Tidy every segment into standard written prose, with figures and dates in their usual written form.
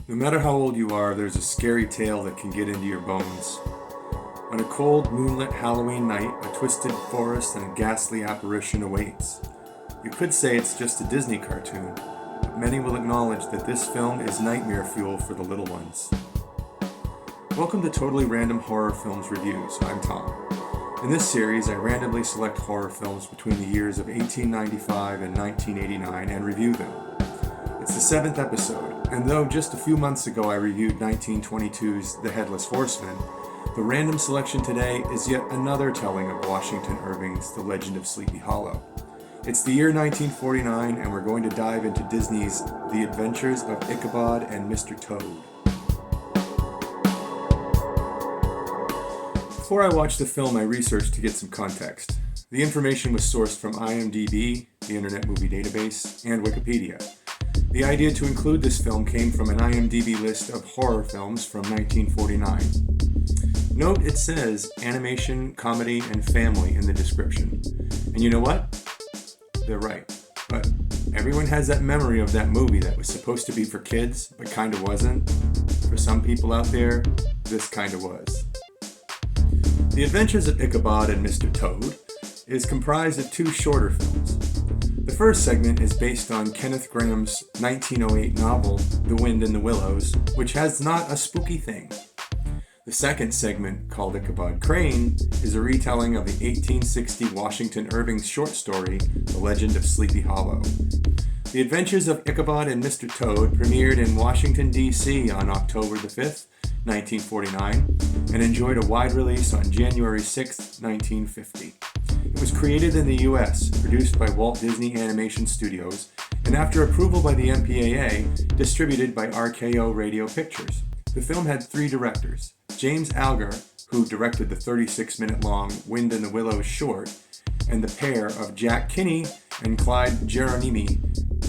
No matter how old you are, there's a scary tale that can get into your bones. On a cold, moonlit Halloween night, a twisted forest and a ghastly apparition awaits. You could say it's just a Disney cartoon, but many will acknowledge that this film is nightmare fuel for the little ones. Welcome to Totally Random Horror Films Reviews. I'm Tom. In this series, I randomly select horror films between the years of 1895 and 1989 and review them. It's the 7th episode, and though just a few months ago I reviewed 1922's The Headless Horseman, the random selection today is yet another telling of Washington Irving's The Legend of Sleepy Hollow. It's the year 1949, and we're going to dive into Disney's The Adventures of Ichabod and Mr. Toad. Before I watched the film, I researched to get some context. The information was sourced from IMDb, the Internet Movie Database, and Wikipedia. The idea to include this film came from an IMDb list of horror films from 1949. Note it says animation, comedy, and family in the description. And you know what? They're right. But everyone has that memory of that movie that was supposed to be for kids, but kinda wasn't. For some people out there, this kinda was. The Adventures of Ichabod and Mr. Toad is comprised of two shorter films. The first segment is based on Kenneth Grahame's 1908 novel, The Wind in the Willows, which has not a spooky thing. The second segment, called Ichabod Crane, is a retelling of the 1860 Washington Irving short story, The Legend of Sleepy Hollow. The Adventures of Ichabod and Mr. Toad premiered in Washington, D.C. on October the 5th, 1949, and enjoyed a wide release on January 6, 1950. It was created in the U.S., produced by Walt Disney Animation Studios, and after approval by the MPAA, distributed by RKO Radio Pictures. The film had three directors: James Alger, who directed the 36-minute-long Wind in the Willows short, and the pair of Jack Kinney and Clyde Geronimi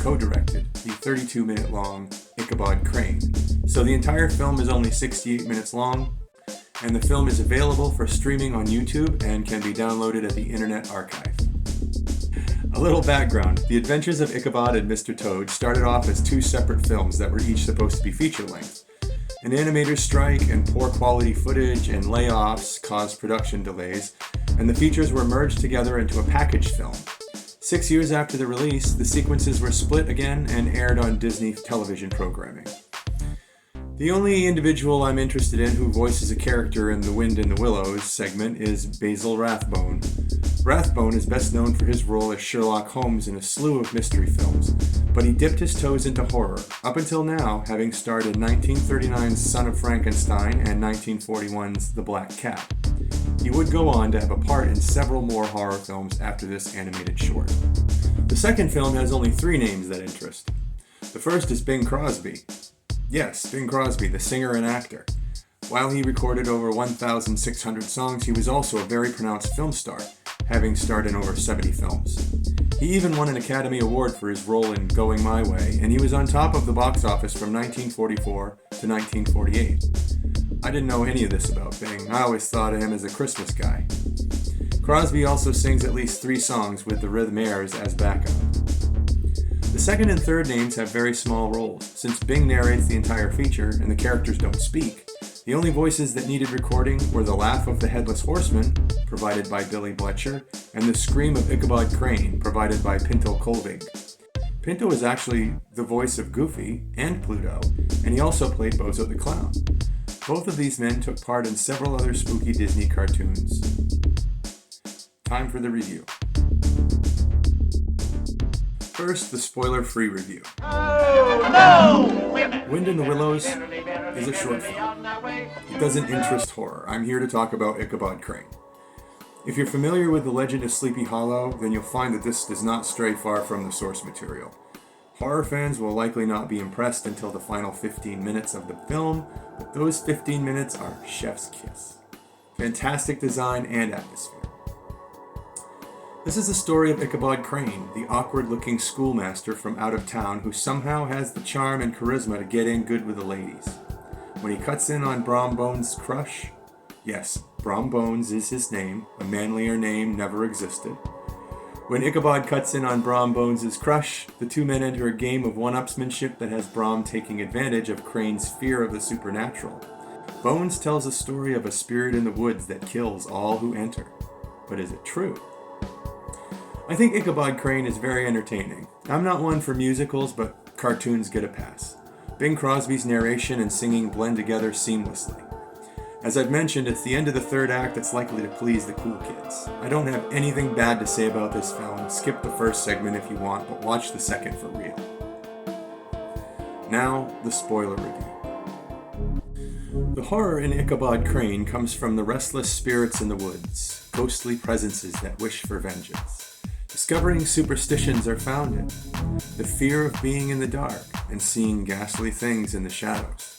co-directed the 32-minute-long Ichabod Crane. So the entire film is only 68 minutes long, and the film is available for streaming on YouTube and can be downloaded at the Internet Archive. A little background: The Adventures of Ichabod and Mr. Toad started off as two separate films that were each supposed to be feature-length. An animator's strike and poor quality footage and layoffs caused production delays, and the features were merged together into a package film. 6 years after the release, the sequences were split again and aired on Disney television programming. The only individual I'm interested in who voices a character in The Wind in the Willows segment is Basil Rathbone. Rathbone is best known for his role as Sherlock Holmes in a slew of mystery films, but he dipped his toes into horror, up until now having starred in 1939's Son of Frankenstein and 1941's The Black Cat. He would go on to have a part in several more horror films after this animated short. The second film has only three names that interest. The first is Bing Crosby. Yes, Bing Crosby, the singer and actor. While he recorded over 1,600 songs, he was also a very pronounced film star, having starred in over 70 films. He even won an Academy Award for his role in Going My Way, and he was on top of the box office from 1944 to 1948. I didn't know any of this about Bing. I always thought of him as a Christmas guy. Crosby also sings at least 3 songs with the Rhythmaires as backup. The second and third names have very small roles. Since Bing narrates the entire feature and the characters don't speak, the only voices that needed recording were the laugh of the Headless Horseman, provided by Billy Bletcher, and the scream of Ichabod Crane, provided by Pinto Colvig. Pinto is actually the voice of Goofy and Pluto, and he also played Bozo the Clown. Both of these men took part in several other spooky Disney cartoons. Time for the review. First, the spoiler-free review. Oh, no! Wind in the Willows is a short film. It doesn't interest horror. I'm here to talk about Ichabod Crane. If you're familiar with The Legend of Sleepy Hollow, then you'll find that this does not stray far from the source material. Horror fans will likely not be impressed until the final 15 minutes of the film, but those 15 minutes are chef's kiss. Fantastic design and atmosphere. This is the story of Ichabod Crane, the awkward-looking schoolmaster from out of town who somehow has the charm and charisma to get in good with the ladies. When he cuts in on Brom Bones' crush, yes, Brom Bones is his name, a manlier name never existed. When Ichabod cuts in on Brom Bones' crush, the two men enter a game of one-upsmanship that has Brom taking advantage of Crane's fear of the supernatural. Bones tells a story of a spirit in the woods that kills all who enter. But is it true? I think Ichabod Crane is very entertaining. I'm not one for musicals, but cartoons get a pass. Bing Crosby's narration and singing blend together seamlessly. As I've mentioned, it's the end of the third act that's likely to please the cool kids. I don't have anything bad to say about this film. Skip the first segment if you want, but watch the second for real. Now, the spoiler review. The horror in Ichabod Crane comes from the restless spirits in the woods, ghostly presences that wish for vengeance. Discovering superstitions are founded, the fear of being in the dark and seeing ghastly things in the shadows.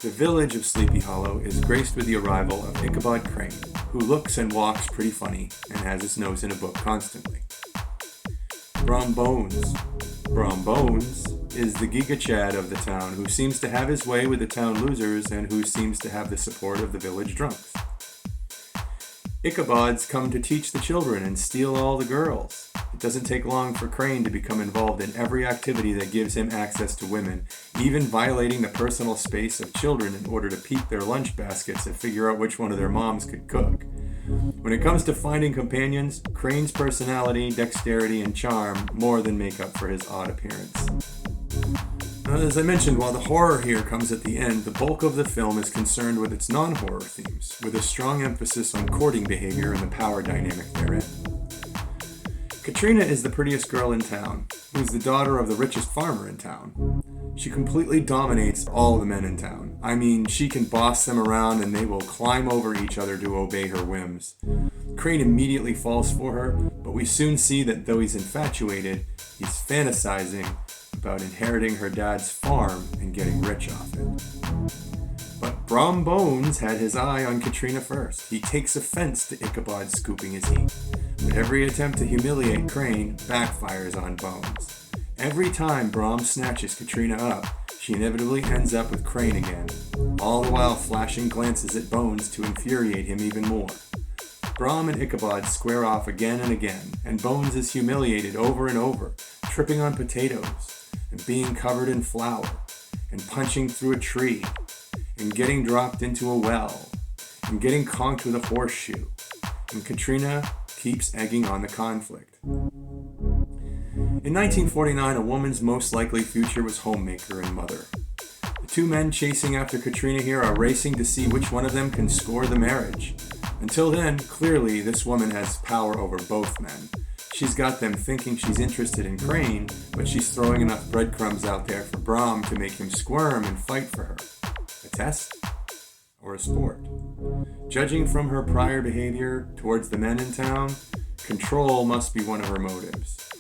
The village of Sleepy Hollow is graced with the arrival of Ichabod Crane, who looks and walks pretty funny and has his nose in a book constantly. Brom Bones. Brom Bones is the Giga Chad of the town who seems to have his way with the town losers and who seems to have the support of the village drunks. Ichabods come to teach the children and steal all the girls. It doesn't take long for Crane to become involved in every activity that gives him access to women, even violating the personal space of children in order to peek their lunch baskets and figure out which one of their moms could cook. When it comes to finding companions, Crane's personality, dexterity, and charm more than make up for his odd appearance. As I mentioned, while the horror here comes at the end, the bulk of the film is concerned with its non-horror themes, with a strong emphasis on courting behavior and the power dynamic therein. Katrina is the prettiest girl in town, who's the daughter of the richest farmer in town. She completely dominates all the men in town. I mean, she can boss them around and they will climb over each other to obey her whims. Crane immediately falls for her, but we soon see that though he's infatuated, he's fantasizing about inheriting her dad's farm and getting rich off it. But Brom Bones had his eye on Katrina first. He takes offense to Ichabod scooping his heat. But every attempt to humiliate Crane backfires on Bones. Every time Brom snatches Katrina up, she inevitably ends up with Crane again, all the while flashing glances at Bones to infuriate him even more. Brom and Ichabod square off again and again, and Bones is humiliated over and over, tripping on potatoes, and being covered in flour, and punching through a tree, and getting dropped into a well, and getting conked with a horseshoe. And Katrina keeps egging on the conflict. In 1949, a woman's most likely future was homemaker and mother. The two men chasing after Katrina here are racing to see which one of them can score the marriage. Until then, clearly, this woman has power over both men. She's got them thinking she's interested in Crane, but she's throwing enough breadcrumbs out there for Brom to make him squirm and fight for her. A test? Or a sport? Judging from her prior behavior towards the men in town, control must be one of her motives.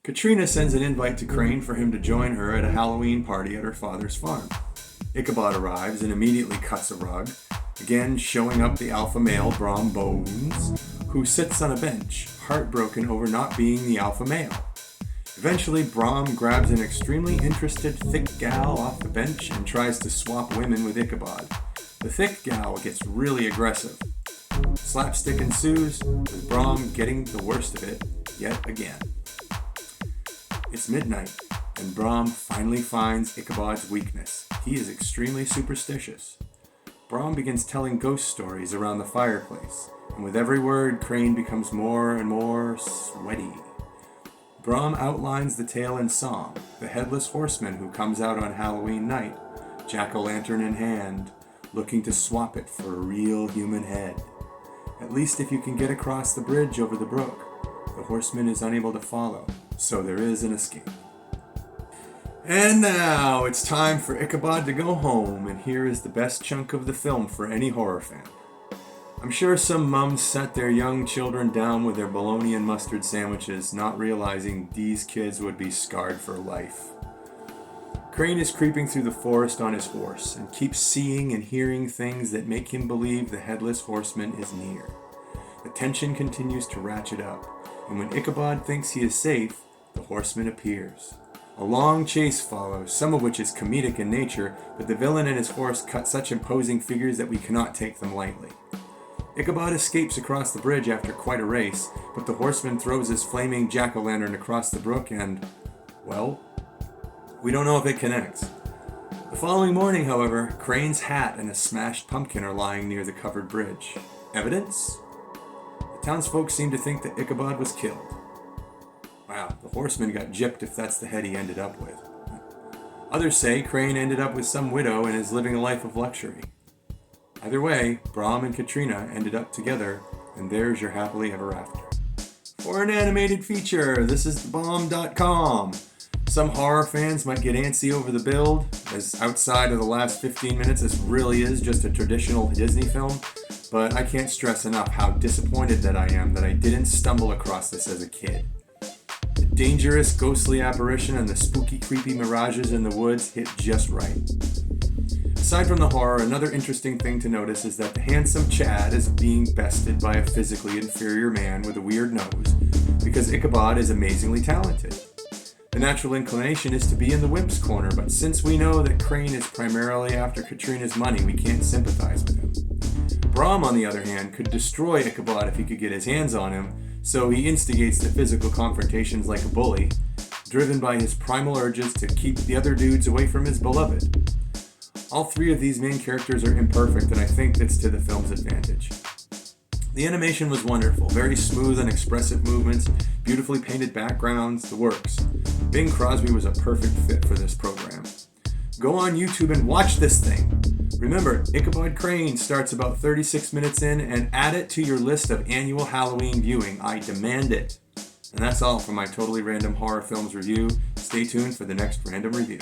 Katrina sends an invite to Crane for him to join her at a Halloween party at her father's farm. Ichabod arrives and immediately cuts a rug, again showing up the alpha male Brom Bones, who sits on a bench, heartbroken over not being the alpha male. Eventually, Brom grabs an extremely interested thick gal off the bench and tries to swap women with Ichabod. The thick gal gets really aggressive. Slapstick ensues, with Brom getting the worst of it yet again. It's midnight, and Brom finally finds Ichabod's weakness. He is extremely superstitious. Brom begins telling ghost stories around the fireplace, and with every word, Crane becomes more and more sweaty. Brom outlines the tale in song, the headless horseman who comes out on Halloween night, jack-o'-lantern in hand, looking to swap it for a real human head. At least if you can get across the bridge over the brook, the horseman is unable to follow, so there is an escape. And now it's time for Ichabod to go home, and here is the best chunk of the film for any horror fan. I'm sure some mums sat their young children down with their bologna and mustard sandwiches, not realizing these kids would be scarred for life. Crane is creeping through the forest on his horse, and keeps seeing and hearing things that make him believe the headless horseman is near. The tension continues to ratchet up, and when Ichabod thinks he is safe, the horseman appears. A long chase follows, some of which is comedic in nature, but the villain and his horse cut such imposing figures that we cannot take them lightly. Ichabod escapes across the bridge after quite a race, but the horseman throws his flaming jack-o'-lantern across the brook and, well, we don't know if it connects. The following morning, however, Crane's hat and a smashed pumpkin are lying near the covered bridge. Evidence? The townsfolk seem to think that Ichabod was killed. Wow, the horseman got gypped if that's the head he ended up with. Others say Crane ended up with some widow and is living a life of luxury. Either way, Brom and Katrina ended up together, and there's your happily ever after. For an animated feature, this is thebomb.com. Some horror fans might get antsy over the build, as outside of the last 15 minutes this really is just a traditional Disney film, but I can't stress enough how disappointed that I am that I didn't stumble across this as a kid. The dangerous, ghostly apparition and the spooky, creepy mirages in the woods hit just right. Aside from the horror, another interesting thing to notice is that the handsome Chad is being bested by a physically inferior man with a weird nose, because Ichabod is amazingly talented. The natural inclination is to be in the wimp's corner, but since we know that Crane is primarily after Katrina's money, we can't sympathize with him. Brom, on the other hand, could destroy Ichabod if he could get his hands on him, so he instigates the physical confrontations like a bully, driven by his primal urges to keep the other dudes away from his beloved. All three of these main characters are imperfect, and I think that's to the film's advantage. The animation was wonderful, very smooth and expressive movements, beautifully painted backgrounds, the works. Bing Crosby was a perfect fit for this program. Go on YouTube and watch this thing. Remember, Ichabod Crane starts about 36 minutes in, and add it to your list of annual Halloween viewing. I demand it. And that's all for my Totally Random Horror Films review. Stay tuned for the next random review.